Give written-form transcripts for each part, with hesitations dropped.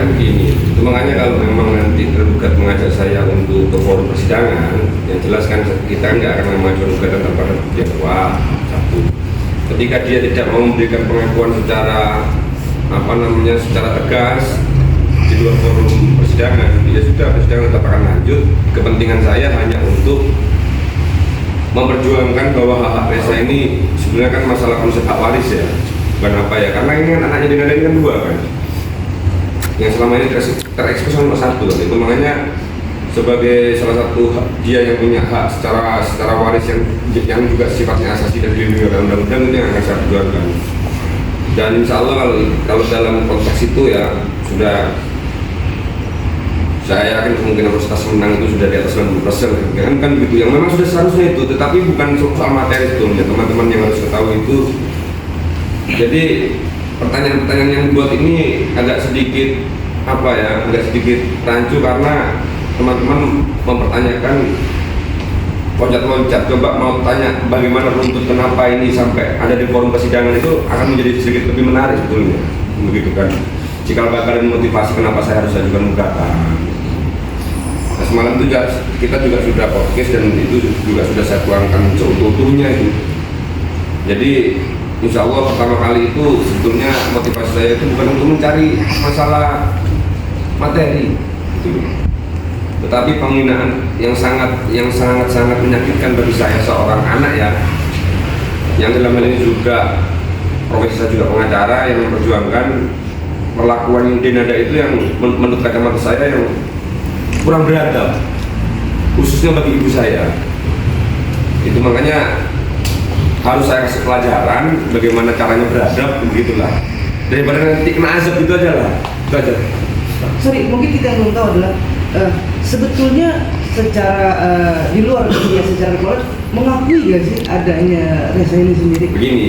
Nah begini, itu makanya kalau memang nanti tergugat mengajak saya untuk ke forum persidangan, yang jelas kan kita nggak akan mengajukan gugatan tanpa ada bukti yang kuat. Satu, ketika dia tidak mau memberikan pengakuan secara secara tegas di luar forum persidangan, ya sudah, persidangan tetap akan lanjut. Kepentingan saya hanya untuk memperjuangkan bahwa hak-hak Reza ini sebenarnya kan masalah konsep hak waris ya, bukan apa ya, karena ini kan anaknya Dinda ini kan dua kan, yang selama ini terekspos cuma satu kan. Itu makanya sebagai salah satu dia yang punya hak secara waris yang juga sifatnya asasi dan dilindungi oleh undang-undang, itu yang akan saya perjuangkan. Dan insya Allah kalau dalam konteks itu ya sudah, saya yakin kemungkinan persentase menang itu sudah di atas 90% kan begitu, yang memang sudah seharusnya itu, tetapi bukan soal materi sebetulnya, teman-teman yang harus ketahui itu. Jadi pertanyaan-pertanyaan yang buat ini agak sedikit agak sedikit rancu, karena teman-teman mempertanyakan loncat-loncat, coba mau tanya bagaimana runtut kenapa ini sampai ada di forum persidangan, itu akan menjadi sedikit lebih menarik sebetulnya, begitu kan. Cikal bakal dan motivasi kenapa saya harus ajukan gugatan. Nah, semalam itu kita juga sudah podcast dan itu juga sudah saya tuangkan seutuh-utuhnya itu. Jadi insya Allah pertama kali itu sebetulnya motivasi saya itu bukan untuk mencari masalah materi gitu, tetapi penghinaan yang sangat menyakitkan bagi saya seorang anak ya, yang dalam hal ini juga profesi saya juga pengacara yang memperjuangkan perlakuan Dinda itu yang menurut kacamata saya yang kurang beradab, khususnya bagi ibu saya. Itu makanya harus saya kasih pelajaran bagaimana caranya beradab, begitulah, daripada nanti kena azab, itu aja lah, itu aja. Sorry, mungkin kita yang belum tahu adalah sebetulnya secara di luar media, secara keluar mengakui gak sih adanya Reza ini sendiri? Begini,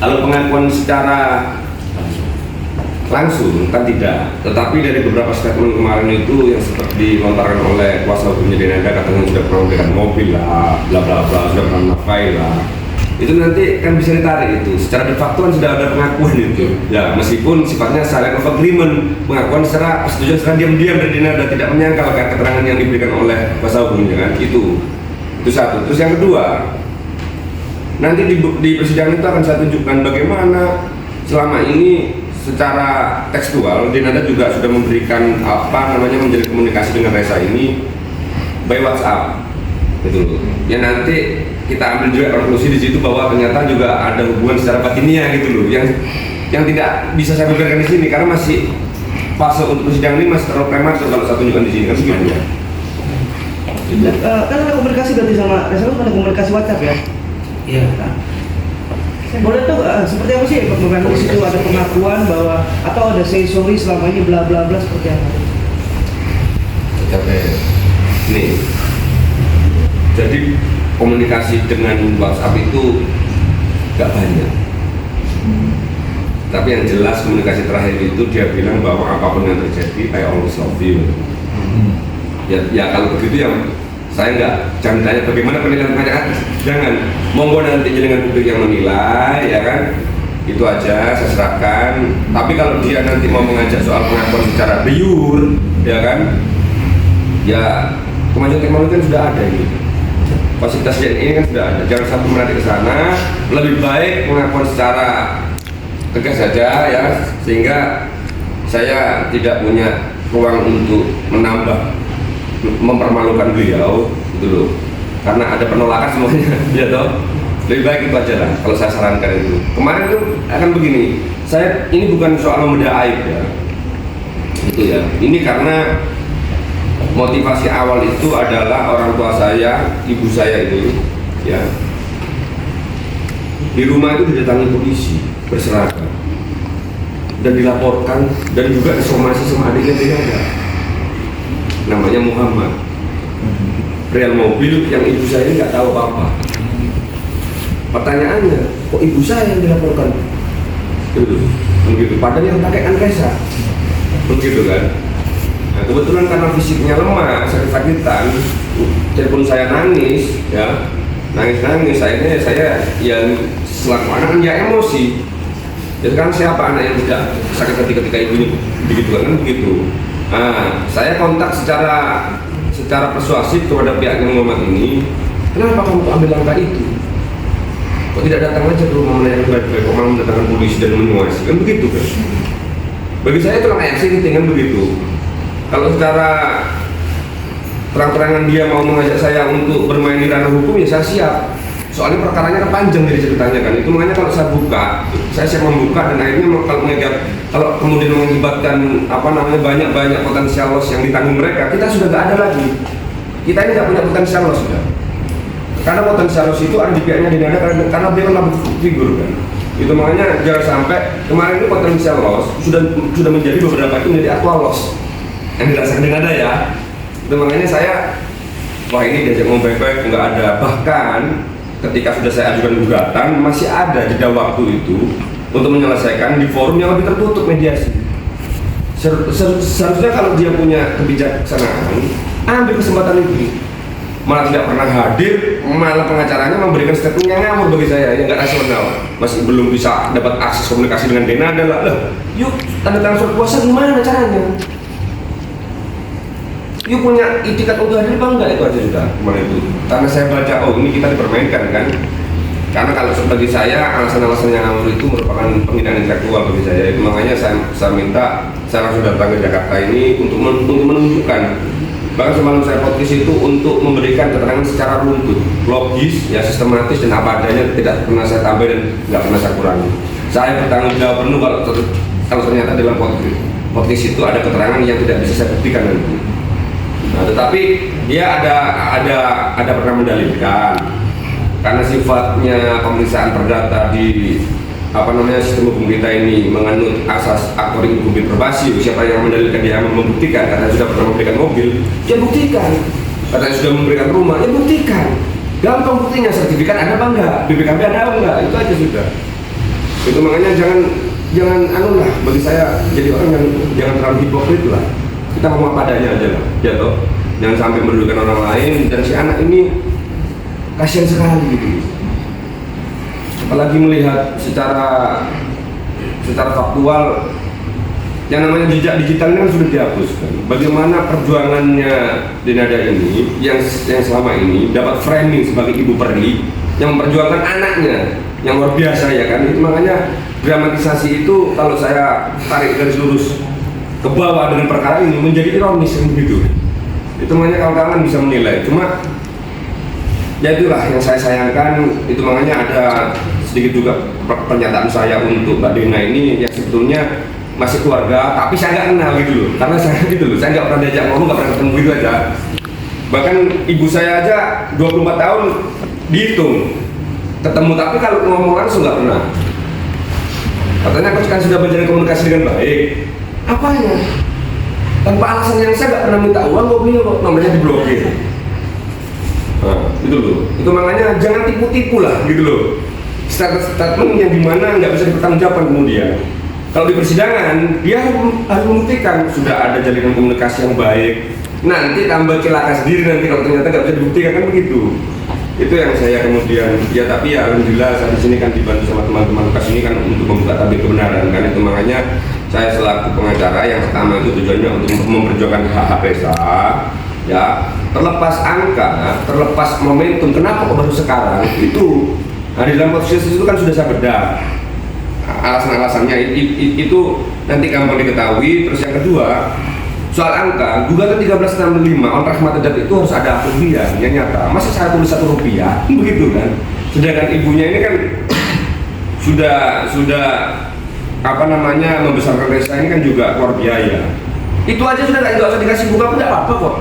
kalau pengakuan secara langsung kan tidak, tetapi dari beberapa statement kemarin itu yang seperti dilontarkan oleh kuasa hukumnya Dinda, katanya sudah pernah memberikan mobil lah, bla bla bla, sudah pernah menafkahi lah, itu nanti kan bisa ditarik itu secara de facto kan sudah ada pengakuan itu ya, meskipun sifatnya silent of agreement, pengakuan secara persetujuan secara diam-diam dari Dinda, tidak menyangkal keterangan yang diberikan oleh kuasa hukumnya kan, itu satu. Terus yang kedua, nanti di persidangan itu akan saya tunjukkan bagaimana selama ini secara tekstual Dinda juga sudah memberikan menjalin komunikasi dengan Reza ini by WhatsApp gitu. Ya nanti kita ambil juga konklusi di situ bahwa ternyata juga ada hubungan secara batiniah gitu loh, yang tidak bisa saya beberkan di sini karena masih fase untuk persidangan ini masih terlalu prematur kalau saya tunjukkan di sini kan begitu ya. Kan ada komunikasi berarti sama Reza, kan ada komunikasi WhatsApp ya? Iya. Boleh tuh seperti apa sih Pak? Di situ ada pengakuan bahwa atau ada say sorry selama ini bla bla bla seperti apa? Nih, jadi komunikasi dengan WhatsApp itu gak banyak. Tapi yang jelas komunikasi terakhir itu dia bilang bahwa apapun yang terjadi I always love you. Ya kalau begitu yang saya jangan tanya bagaimana penilaian masyarakat, jangan, monggo nanti dengan publik yang menilai ya kan, itu aja saya serahkan. Tapi kalau dia nanti mau mengajak soal pengakuan secara pure ya kan, ya kemajuan teknologi kan sudah ada ini, fasilitas ini kan sudah ada, jangan sampai menarik ke sana. Lebih baik pengakuan secara tegas saja ya, sehingga saya tidak punya ruang untuk mempermalukan beliau gitu loh, karena ada penolakan semuanya ya toh. Lebih baik itu aja lah kalau saya sarankan itu. Kemarin tuh akan begini, saya ini bukan soal membedah aib ya, itu ya, ini karena motivasi awal itu adalah orang tua saya, ibu saya itu ya, di rumah itu didatangi polisi berseragam dan dilaporkan dan juga disomasi sama adiknya Dinda, namanya Muhammad, real mobil yang ibu saya nggak tahu apa-apa. Pertanyaannya, kok ibu saya yang dilaporkan? Begitu. Padahal yang pakai kan Reza, begitu kan? Nah, kebetulan karena fisiknya lemah, sakit-sakitan, telepon saya nangis, ya, nangis. Akhirnya saya ya selaku anak ya emosi. Ya sekarang siapa anak yang tidak sakit hati ketika ibunya begitu kan begitu. Nah, saya kontak secara persuasif kepada pihak yang menghormat ini, kenapa kamu ambil langkah itu? Kok tidak datang aja ke rumah menanyakan baik-baik, kok malah mendatangkan polisi dan menyuasi, kan begitu kan? Bagi saya itu langkah exit kan begitu. Kalau secara terang-terangan dia mau mengajak saya untuk bermain di ranah hukum, ya saya siap. Soalnya perkaranya kan panjang dari ceritanya kan. Itu makanya kalau saya buka, saya siap membuka dan akhirnya kalau kemudian mengakibatkan banyak potensial loss yang ditanggung mereka, kita sudah nggak ada lagi. Kita ini nggak punya potensial loss sudah. Karena potensial loss itu ada di pihaknya Dinada karena dia kan figur kan. Itu makanya jangan sampai kemarin itu potensial loss sudah menjadi beberapa itu menjadi aktual loss yang dirasakan Dinada ya. Itu makanya saya wah ini diajak ngomong baik-baik nggak ada, bahkan ketika sudah saya ajukan gugatan masih ada jeda waktu itu untuk menyelesaikan di forum yang lebih tertutup mediasi. Seharusnya kalau dia punya kebijaksanaan ambil kesempatan itu, malah tidak pernah hadir, malah pengacaranya memberikan statement yang ngawur bagi saya yang nggak rasional, masih belum bisa dapat akses komunikasi dengan Dinada lah. Yuk tanda tangan surat kuasa gimana caranya? Yuk punya itikat untuk hadir apa enggak, itu aja sudah kemarin itu. Karena saya baca, oh ini kita dipermainkan kan. Karena kalau bagi saya alasan-alasan yang ngawur itu merupakan penghinaan intelektual bagi saya. Itu makanya saya minta, saya langsung datang ke Jakarta ini untuk menunjukkan. Bahkan semalam saya podcast itu untuk memberikan keterangan secara runtut, logis, ya sistematis dan apa adanya, tidak pernah saya tambah dan nggak pernah saya kurangi. Saya bertanggung jawab penuh kalau ternyata dalam podcast itu ada keterangan yang tidak bisa saya buktikan nanti. Nah, tetapi dia ada pernah mendalilkan karena sifatnya pemeriksaan perdata di sistem hukum kita ini menganut asas aktoring hukum probasi. Siapa yang mendalilkan dia membuktikan karena sudah pernah memberikan mobil, ya buktikan. Katanya sudah memberikan rumah, ya buktikan. Gampang buktinya, sertifikat ada apa enggak, BPKB ada apa enggak, itu aja sudah. Itu makanya jangan bagi saya jadi orang yang jangan terlalu hipokrit lah. Kita ngomong apa adanya aja lah, ya toh. Jangan sampai merugikan orang lain dan si anak ini kasihan sekali gitu. Apalagi melihat secara faktual yang namanya jejak digital ini kan sudah dihapuskan. Bagaimana perjuangannya Dinada ini yang selama ini dapat framing sebagai ibu peri yang memperjuangkan anaknya yang luar biasa ya kan. Itu makanya dramatisasi itu kalau saya tarik garis lurus ke bawah dengan perkara ini menjadi ironis begitu. Itu makanya kawan-kawan bisa menilai. Cuma ya itulah yang saya sayangkan. Itu makanya ada sedikit juga pernyataan saya untuk Mbak Dina ini yang sebetulnya masih keluarga, tapi saya nggak kenal gitu loh. Karena saya gitu loh, saya nggak pernah diajak ngomong, nggak pernah ketemu gitu aja. Bahkan ibu saya aja 24 tahun dihitung ketemu, tapi kalau ngomong langsung nggak pernah. Katanya kan sudah menjalin komunikasi dengan baik. Apanya? Tanpa alasan yang saya nggak pernah minta uang, mobilnya kok nomornya diblokir. Nah, gitu loh. Itu makanya jangan tipu-tipu lah, gitu loh. Statement yang dimana nggak bisa dipertanggungjawabkan kemudian. Kalau di persidangan, dia harus membuktikan sudah ada jalinan komunikasi yang baik. Nanti tambah celaka sendiri nanti kalau ternyata nggak bisa dibuktikan kan begitu. Itu yang saya kemudian ya, tapi ya alhamdulillah saat di sini kan dibantu sama teman-teman Lukas ini kan untuk membuka tabir kebenaran kan. Itu makanya saya selaku pengacara yang pertama itu tujuannya untuk memperjuangkan hak-hak Reza ya, terlepas angka, terlepas momentum, kenapa kok baru sekarang itu. Nah di dalam proses itu kan sudah saya bedah alasan-alasannya itu nanti gampang diketahui. Terus yang kedua soal angka, gugatan 1365 on rahmat itu harus ada kerugian yang nyata. Masa saya tulis Rp1 begitu kan? Sedangkan ibunya ini kan sudah membesarkan Reza ini kan juga keluar biaya. Itu aja sudah nggak usah dikasih bunga pun nggak apa-apa kok.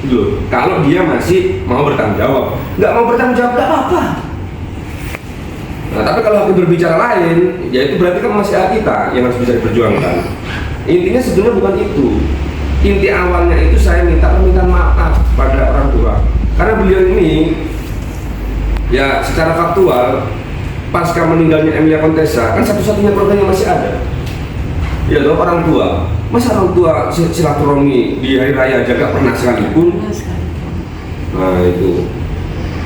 Gitu. Kalau dia masih mau bertanggung jawab, nggak mau bertanggung jawab nggak apa-apa. Nah, tapi kalau hakim berbicara lain, ya itu berarti kan masih hak kita yang harus bisa diperjuangkan. Intinya sebenarnya bukan itu. Inti awalnya itu saya minta permintaan maaf pada orang tua. Karena beliau ini, ya secara faktual, pasca meninggalnya Emilia Contessa, kan satu-satunya keluarga yang masih ada. Ya loh, orang tua. Masa orang tua silaturahmi di hari raya aja gak pernah sekalipun? Nah itu.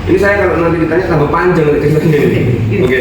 Ini saya kalau nanti ditanya tambah panjang nanti ceritanya. Oke.